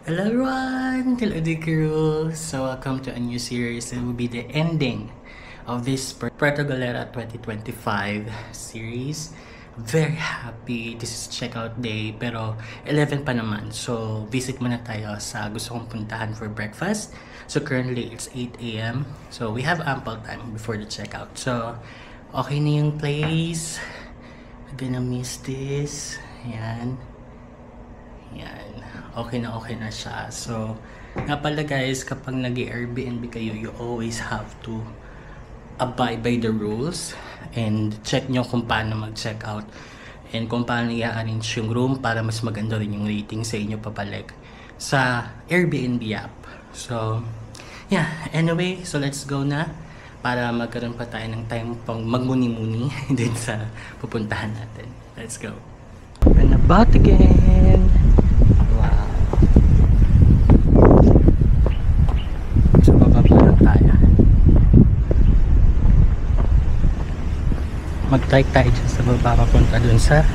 Hello everyone! Hello the crew! So welcome to a new series. It will be the ending of this Puerto Galera 2025 series. Very happy. This is checkout day pero 11 pa naman. So visit muna tayo sa gusto kong puntahan for breakfast. So currently it's 8 a.m. So we have ample time before the checkout. So okay na yung place. I'm gonna miss this. Ayan. Yan. Okay na siya. So, nga pala guys, kapag nag-Airbnb kayo, you always have to abide by the rules and check nyo kung paano mag-check out and kung paano i-arrange yung room para mas maganda rin yung rating sa inyo papalik sa Airbnb app. So, yeah. Anyway, so let's go na para magkaroon pa tayo ng time pang magmuni-muni din sa pupuntahan natin. Let's go. And about again. Wow. So, baba pa lang tayo. Mag-trike tayo dyan sa baba papunta dun sa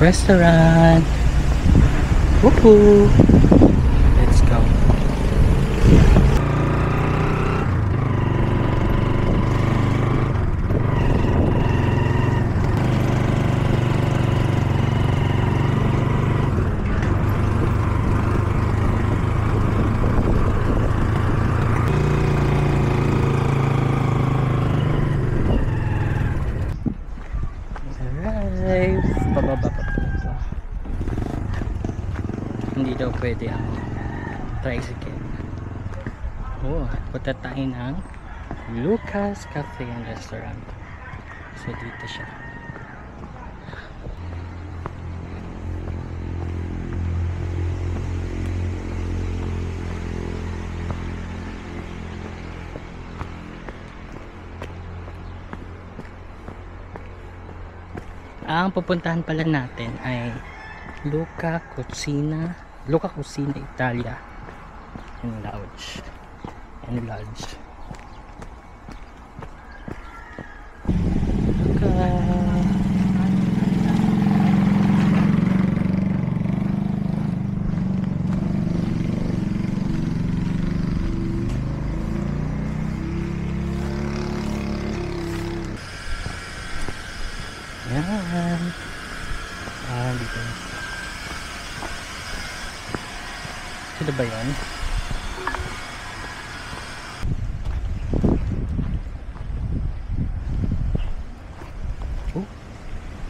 restaurant. Woohoo! Let's go. Pababa pa po ito. Hindi daw pwede ang tricycle. Punta tayo ng Lucas Cafe and Restaurant. So dito siya. Ang pupuntahan pala natin ay Luca Cucina Italia and Lodge. Yan. Dito. Sino ba yan?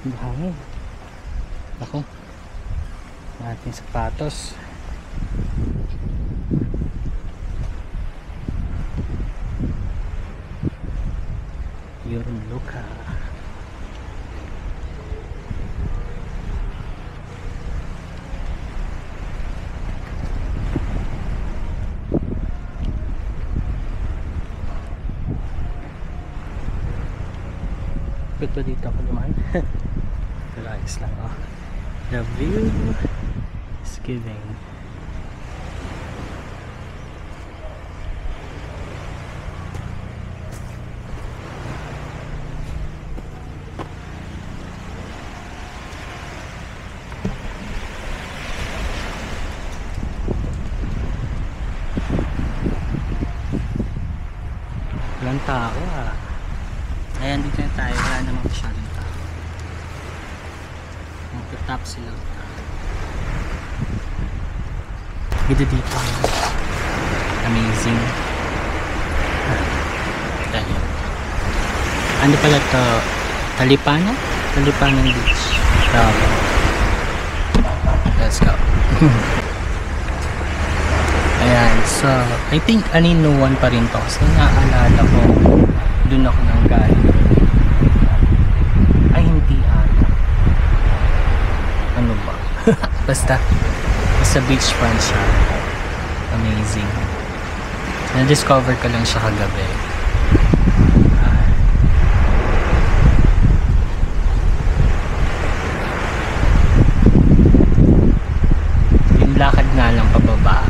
Bahangin. Ako. Ating sapatos. Yung Luca. Ito dito ako naman. Relax lang, oh. The view is giving. Walang tao, ah. Ayan, dito na tayo. Wala namang masyadong tao. Magta-top sila. Ganda dito. Amazing. Dahil. Ano pala ito? Talipana? Talipanan Beach. Let's go. Ayan. So, I think Anino 1 pa rin to. Kasi naaalala ko doon ako nang galing. Ay, hindi ata. Ano ba? Basta beachfront siya. Amazing. Na-discover ko lang siya kagabi. Yung lakad nga lang pababa.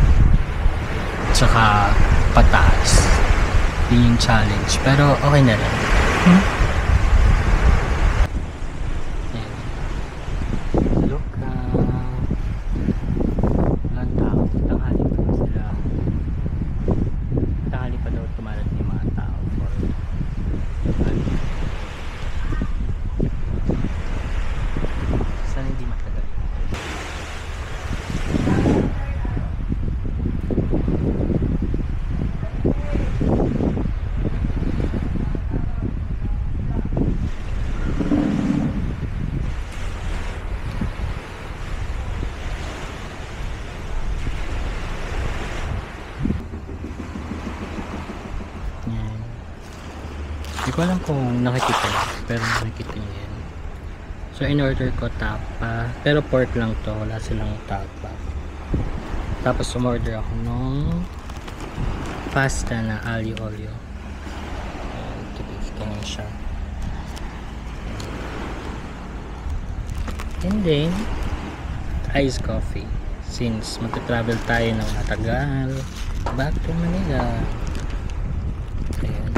Tsaka pataas. Yun yung challenge. Pero okay na lang. Look, walang tao. alam kung nakikita niyo, pero nakikita niyo yan. So in order ko tapa, pero pork lang to, wala silang tapa. Tapos umorder ako nung pasta na aglio olio. Tipis ganyan siya. And then iced coffee, since magta-travel tayo ng matagal back to Manila. Ayan.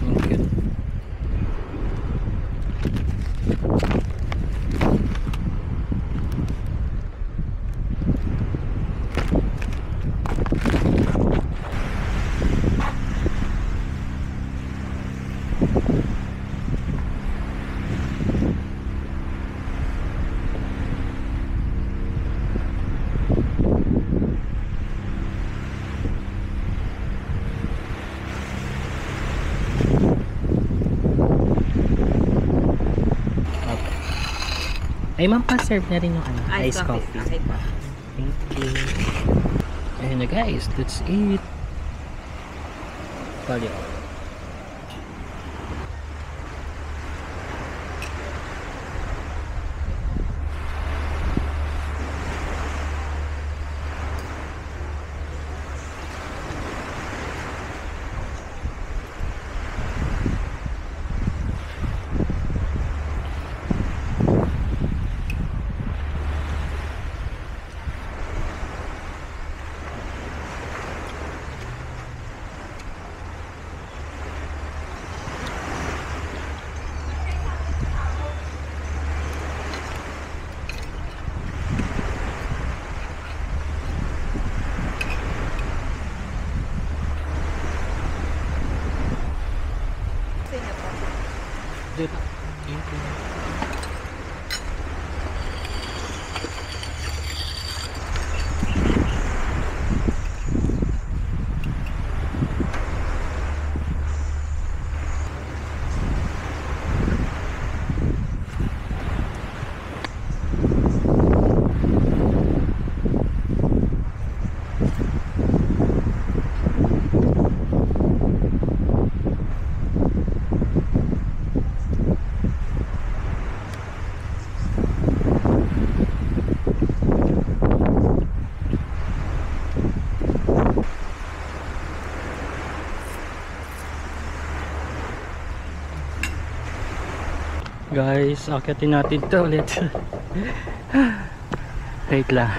Ang cute. Ay, ma'am, pa-serve na rin yung ano, iced coffee. Okay po. Thank you. Ayun na guys, let's eat. Palyo. Dito. Thank you. Guys, akitin natin to ulit. Wait lang.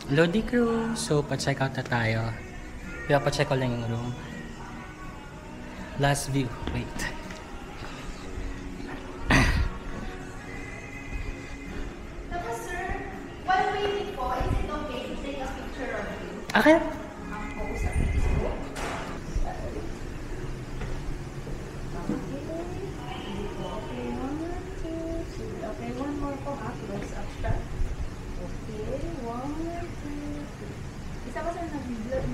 Lodi crew, so pa-check out na tayo. Pa-check ko lang yung room. Last view, wait. Okay. One more po ha, close up siya. Okay, 1, 2, 3. Isa ko sa nagdilim.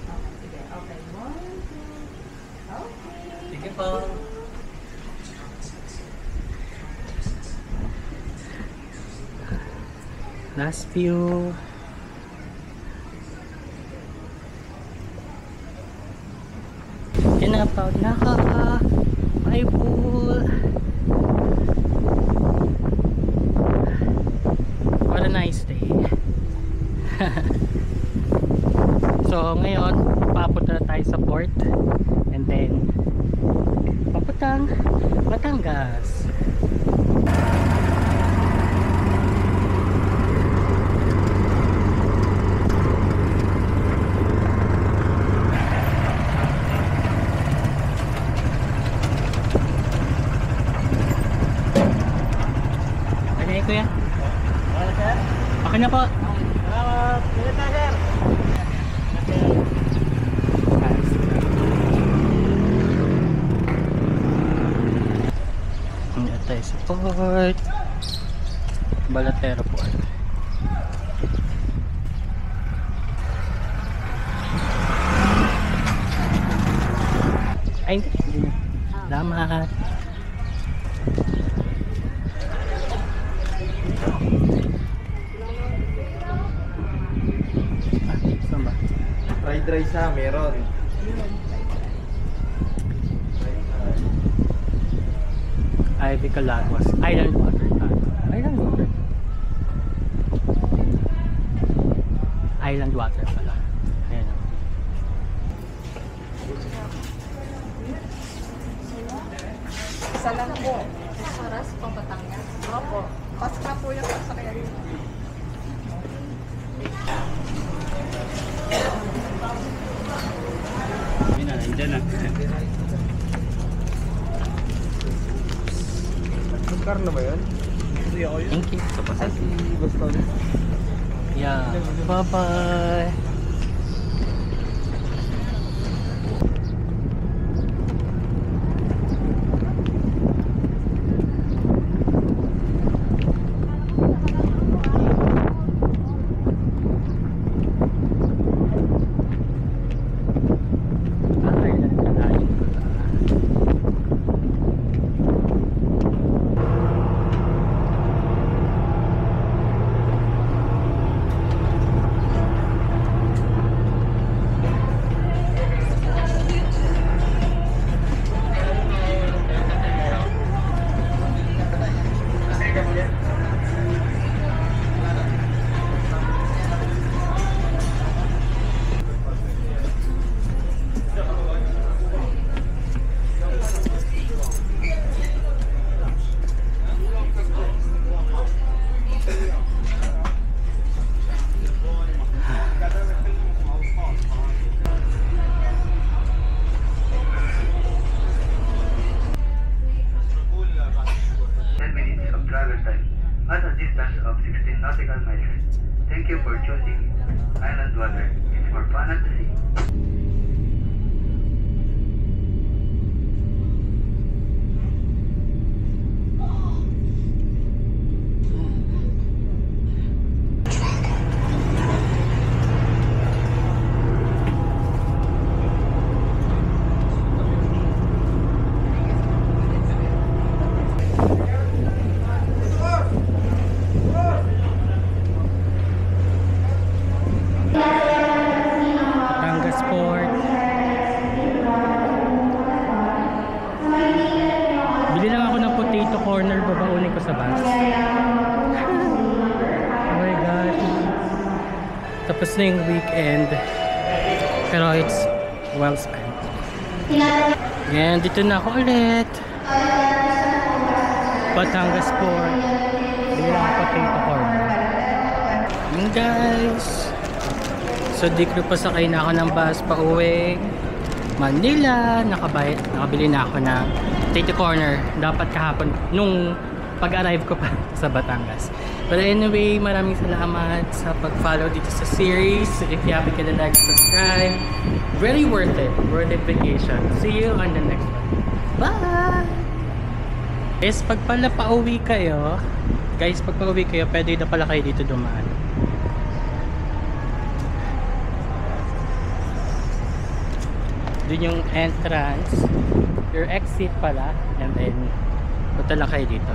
Okay, sige. Okay, 1, 2. Okay. Sige po. Last view. Pinapaw na ka. Bye pool. What a nice day. So ngayon papunta na tayo sa port and then papuntang Batangas. Kuya? Okay na po. Pilit na, sir. Hindi tayo sa port. Balatero port. Ay, hindi na. Salamat. Fried rice ha, meron. Ayun, fried rice. Ivy Calagos. Island water. Island water. Island water pala. Ayan o. Isa lang po. Saras, Pampatangas. Opo. Paska po yung sasakyan. Yun na, nandiyan na. Magkar na ba yun? Hindi ako yun. Thank you. Ay, si Baston. Yeah. Bye-bye. At a distance of 16 nautical miles. Thank you for choosing Island Water. It's more fun at the sea. Batangas Port. Bili lang ako ng potato corner, babaunin ko sa bus. Oh my gosh. Tapos na yung weekend. Pero it's well spent. Yan, dito na ako ulit. Batangas Port. Bili lang ako potato corner. Yun guys. So di ko pasakay na ako ng bus pa uwi Manila. Nakabili na ako ng potato corner. Dapat kahapon nung pag-arrive ko pa sa Batangas. But anyway, maraming salamat sa pag-follow dito sa series. If you haven't can like, subscribe. Very worth it. Worth it vacation. See you on the next one. Bye! Guys, pag pala pauwi kayo, pwede na pala kayo dito dumaan. Doon yung entrance, your exit pala, and then punta lang kayo dito.